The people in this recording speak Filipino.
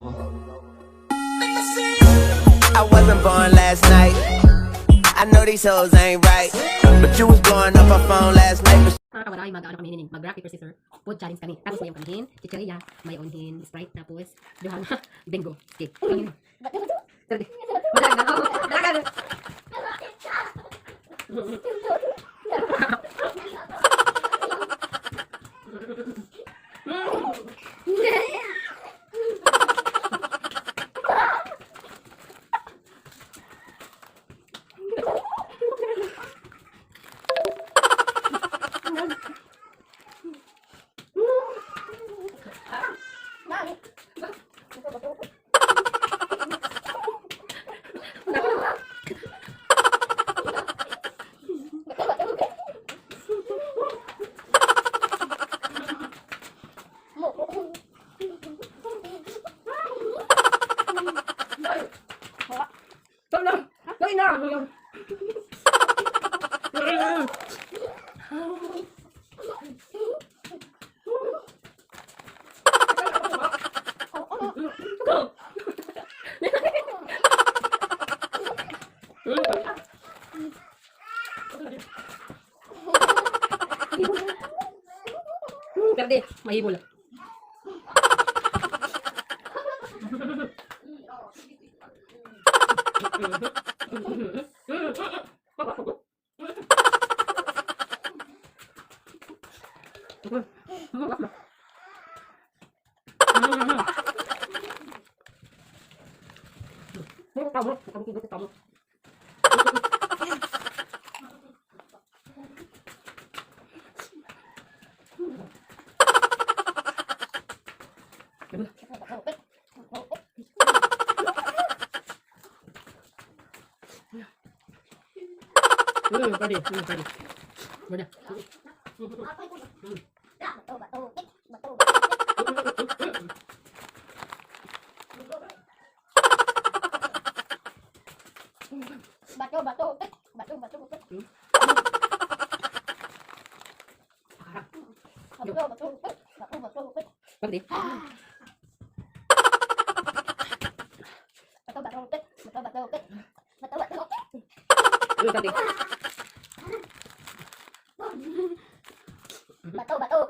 I wasn't born last night. I know these hoes ain't right, but you was blowing up our phone last night. Mga kawaray, mag-ano kami hinin, mag-rock, paper, scissors, food challenge kami. Tapos may kamihin, chicharia, may onhin, Sprite, tapos, duha na, bingo, stick. Ang Sorry. Wala na, wala na. Perde, mahibol. Pwede. Pwede. Pwede. Bato.